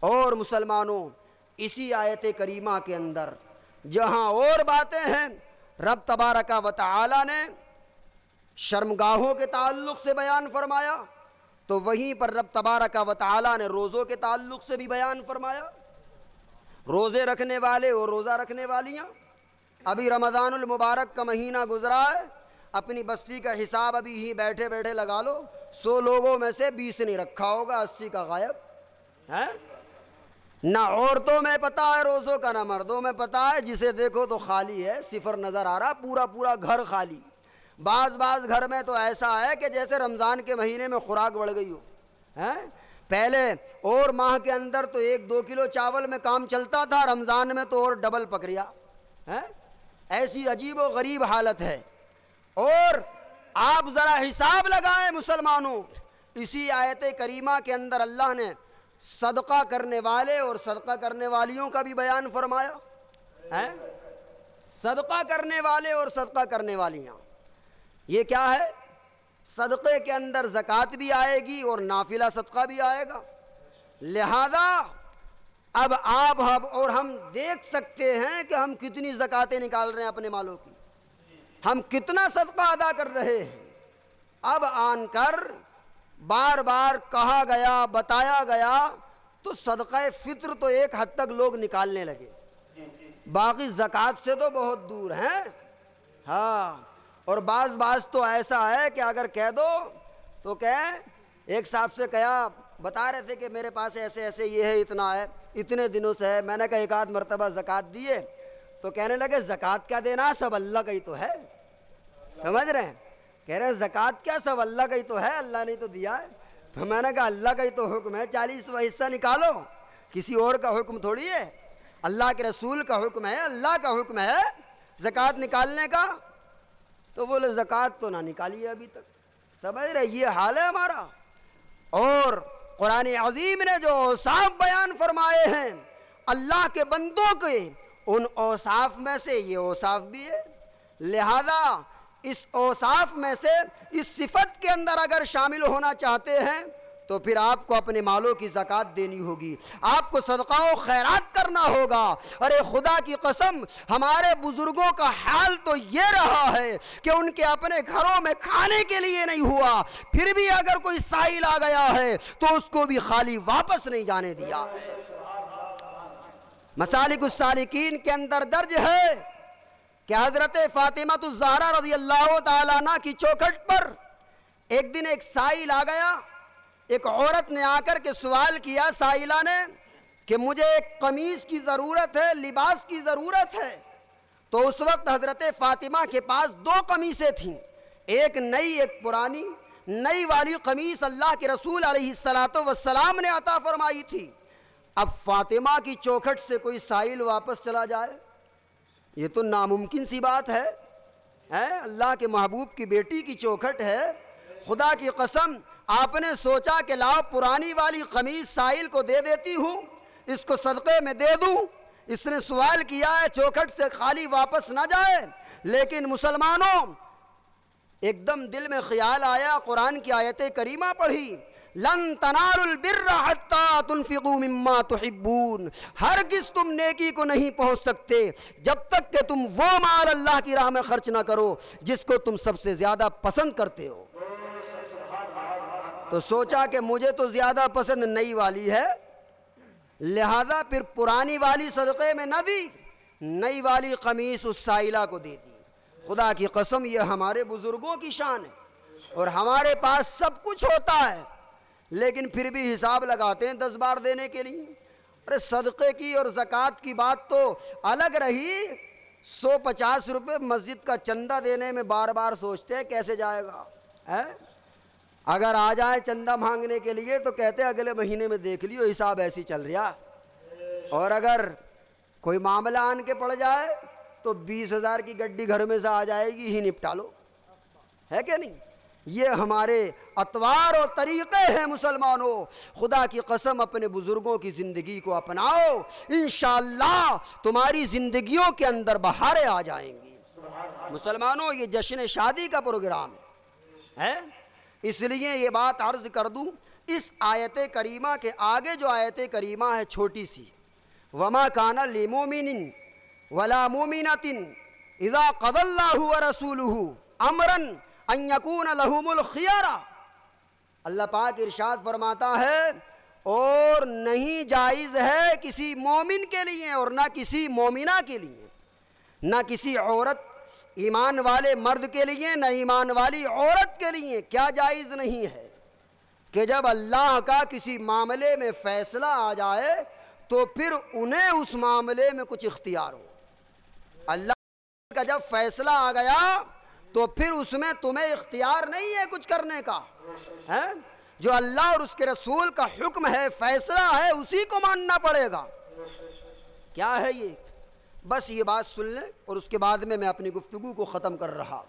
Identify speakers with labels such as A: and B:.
A: اور مسلمانوں اسی آیت کریمہ کے اندر جہاں اور باتیں ہیں رب تبارک و تعالی نے شرمگاہوں کے تعلق سے بیان فرمایا، تو وہیں پر رب تبارک و تعالی نے روزوں کے تعلق سے بھی بیان فرمایا۔ روزے رکھنے والے اور روزہ رکھنے والیاں، ابھی رمضان المبارک کا مہینہ گزرا ہے، اپنی بستی کا حساب ابھی ہی بیٹھے بیٹھے لگا لو، 100 لوگوں میں سے 20 نے رکھا ہوگا، 80 کا غائب ہے۔ نہ عورتوں میں پتہ ہے روزوں کا، نہ مردوں میں پتہ ہے، جسے دیکھو تو خالی ہے، صفر نظر آ رہا، پورا پورا گھر خالی۔ بعض گھر میں تو ایسا ہے کہ جیسے رمضان کے مہینے میں خوراک بڑھ گئی ہو۔ پہلے اور ماہ کے اندر تو 1-2 کلو چاول میں کام چلتا تھا، رمضان میں تو اور ڈبل پکڑیا۔ ایسی عجیب و غریب حالت ہے۔ اور آپ ذرا حساب لگائیں مسلمانوں، اسی آیت کریمہ کے اندر اللہ نے صدقہ کرنے والے اور صدقہ کرنے والیوں کا بھی بیان فرمایا۔ صدقہ کرنے والے اور صدقہ کرنے والیاں، یہ کیا ہے؟ صدقے کے اندر زکوٰۃ بھی آئے گی اور نافلہ صدقہ بھی آئے گا۔ لہذا اب آپ اور ہم دیکھ سکتے ہیں کہ ہم کتنی زکاتیں نکال رہے ہیں اپنے مالوں کی، ہم کتنا صدقہ ادا کر رہے ہیں۔ اب آن کر بار بار کہا گیا، بتایا گیا، تو صدقہ فطر تو ایک حد تک لوگ نکالنے لگے، باقی زکوٰۃ سے تو بہت دور ہیں۔ اور بعض تو ایسا ہے کہ اگر کہہ دو تو ایک صاحب سے کہا، بتا رہے تھے کہ میرے پاس ایسے ایسے یہ ہے، اتنا ہے، اتنے دنوں سے ہے۔ میں نے کہا ایک آدھ مرتبہ زکوٰۃ دیے، تو کہنے لگے زکوٰۃ کیا دینا، سب اللہ کا ہی تو ہے۔ سمجھ رہے ہیں؟ کہہ رہے ہیں زکوٰۃ کیا، سب اللہ کا ہی تو ہے، اللہ نے تو دیا ہے۔ تو میں نے کہا اللہ کا ہی تو حکم ہے، 40واں حصہ نکالو، کسی اور کا حکم تھوڑی ہے، اللہ کے رسول کا حکم ہے، اللہ کا حکم ہے زکوٰۃ نکالنے کا۔ تو بولے زکوٰۃ تو نہ نکالی ہے ابھی تک۔ سمجھ رہے؟ یہ حال ہے ہمارا۔ اور قرآن عظیم نے جو اوصاف بیان فرمائے ہیں اللہ کے بندوں کے، ان اوصاف میں سے یہ اوصاف بھی ہے۔ لہذا اس اوصاف میں سے اس صفت کے اندر اگر شامل ہونا چاہتے ہیں تو پھر آپ کو اپنے مالوں کی زکوٰۃ دینی ہوگی، آپ کو صدقہ و خیرات کرنا ہوگا۔ ارے خدا کی قسم، ہمارے بزرگوں کا حال تو یہ رہا ہے کہ ان کے اپنے گھروں میں کھانے کے لیے نہیں ہوا، پھر بھی اگر کوئی سائل آ گیا ہے تو اس کو بھی خالی واپس نہیں جانے دیا ہے۔ مسالک السالکین کے اندر درج ہے کہ حضرت فاطمہ الزہرا رضی اللہ تعالیٰ عنہ کی چوکھٹ پر ایک دن ایک سائل آ گیا۔ ایک عورت نے آ کر کے سوال کیا سائلہ نے کہ مجھے ایک قمیص کی ضرورت ہے، لباس کی ضرورت ہے۔ تو اس وقت حضرت فاطمہ کے پاس 2 قمیصیں تھیں، ایک نئی ایک پرانی۔ نئی والی قمیص اللہ کے رسول علیہ السلام نے عطا فرمائی تھی۔ اب فاطمہ کی چوکھٹ سے کوئی سائل واپس چلا جائے، یہ تو ناممکن سی بات ہے۔ اللہ کے محبوب کی بیٹی کی چوکھٹ ہے، خدا کی قسم آپ نے سوچا کہ لاؤ پرانی والی قمیص سائل کو دے دیتی ہوں، اس کو صدقے میں دے دوں۔ اس نے سوال کیا ہے چوکھٹ سے خالی واپس نہ جائے۔ لیکن مسلمانوں، ایک دم دل میں خیال آیا، قرآن کی آیت کریمہ پڑھی، لن تنالوا البر حتى تنفقوا مما تحبون، ہرگز تم نیکی کو نہیں پہنچ سکتے جب تک کہ تم وہ مال اللہ کی راہ میں خرچ نہ کرو جس کو تم سب سے زیادہ پسند کرتے ہو۔ تو سوچا کہ مجھے تو زیادہ پسند نئی والی ہے، لہذا پھر پرانی والی صدقے میں نہ دی، نئی والی قمیص اس سائلہ کو دے دی۔ خدا کی قسم یہ ہمارے بزرگوں کی شان ہے، اور ہمارے پاس سب کچھ ہوتا ہے لیکن پھر بھی حساب لگاتے ہیں 10 بار دینے کے لیے۔ ارے صدقے کی اور زکوٰۃ کی بات تو الگ رہی، 150 روپے مسجد کا چندہ دینے میں بار بار سوچتے ہیں کیسے جائے گا۔ اگر آ جائے چندہ مانگنے کے لیے تو کہتے ہیں اگلے مہینے میں دیکھ لیو، حساب ایسی چل رہا۔ اور اگر کوئی معاملہ آن کے پڑ جائے تو 20,000 کی گڈی گھر میں سے آ جائے گی، ہی نپٹا لو، ہے کہ نہیں؟ یہ ہمارے اطوار اور طریقے ہیں مسلمانوں۔ خدا کی قسم اپنے بزرگوں کی زندگی کو اپناؤ، انشاءاللہ تمہاری زندگیوں کے اندر بہاریں آ جائیں گی۔ مسلمانوں، یہ جشن شادی کا پروگرام ہے، اس لیے یہ بات عرض کر دوں اس آیت کریمہ کے آگے جو آیت کریمہ ہے چھوٹی سی، وما کان لمؤمن ولا مؤمنۃ اذا قضى اللہ ورسولہ امرا ان یکون لہم الخیارہ، اللہ پاک ارشاد فرماتا ہے اور نہیں جائز ہے کسی مومن کے لیے اور نہ کسی مومنہ کے لیے، نہ کسی عورت ایمان والے مرد کے لیے نہ ایمان والی عورت کے لیے کیا جائز نہیں ہے کہ جب اللہ کا کسی معاملے میں فیصلہ آ جائے تو پھر انہیں اس معاملے میں کچھ اختیار ہو۔ اللہ کا جب فیصلہ آ گیا تو پھر اس میں تمہیں اختیار نہیں ہے کچھ کرنے کا، جو اللہ اور اس کے رسول کا حکم ہے، فیصلہ ہے، اسی کو ماننا پڑے گا۔ کیا ہے یہ؟ بس یہ بات سن لیں اور اس کے بعد میں اپنی گفتگو کو ختم کر رہا۔